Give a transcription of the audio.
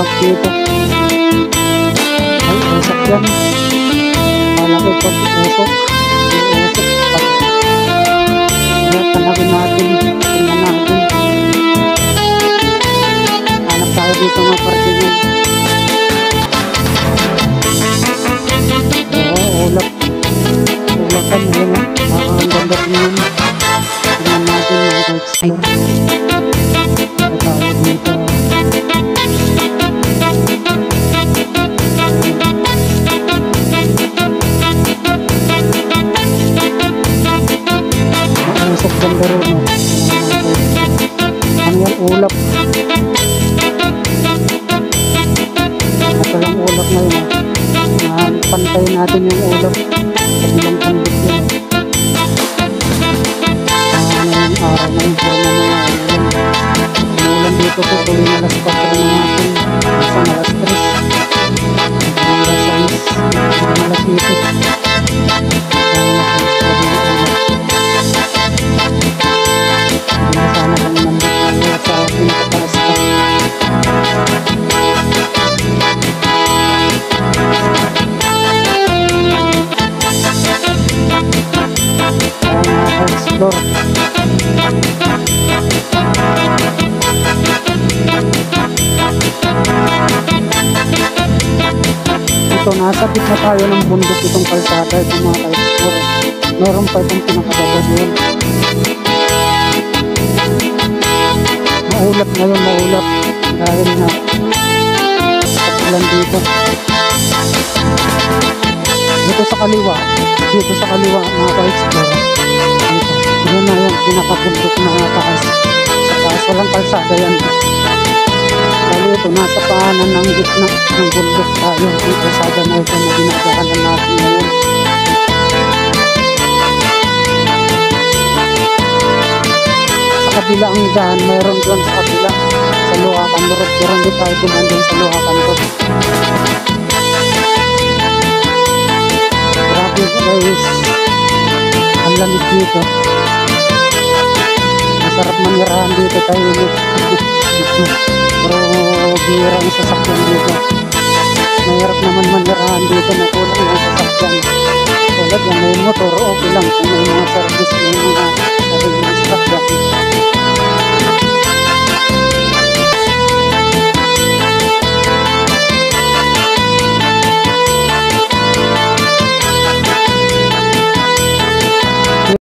pag dito. Ay, usok yan. Malaki pag usok. Usok pag. Kaya tanagin natin. Tingnan natin. Hanap tayo dito mga parkingan. Oo, ulap. Ulapan yun. Ang ganda rin yun. Tingnan natin mga ka-explore. Kaya tayo dito. Usok ganda rin. Ano yan? Ulap. Ito yung ulap na yun. Pantayin natin yung ulap. Kabilang pandit yun. Ano yung araw na yung forma na yun. Umulan dito po. Tuloy na alas 4 na natin. Isang alas 3. Alas 6. Alas 7. Sana kami nandito sa pinakataas pa. Explore. Ito, nasa gitna tayo ng bundok itong kalsada. Ito mga ka-explore. Meron pa itong pinakababa yun. Maulap ngayon, maulap. Dahil na ulan dito. Dito sa kaliwa mga ka-explore. Yun na yung pinakabundok na taas. Sa taas, walang kalsada yan. Dahil ito, nasa paanan ng gitna ng bundok tayo. Yung kalsada na ito na dinadaanan natin ngayon. Sa kabila ang daan, mayroon doon sa kabila. Sa Luhakan Road. Pero hindi tayo dumandun sa Luhakan Road. Grabe guys. Ang lamig dito. Masarap manirahan dito tayo. Pero bihira ang sasakyan dito. Mahirap naman manirahan dito na kulang ang sasakyan. Tulad yan, may motor, okay lang. Kung may mga service, may mga sarili sasakyan.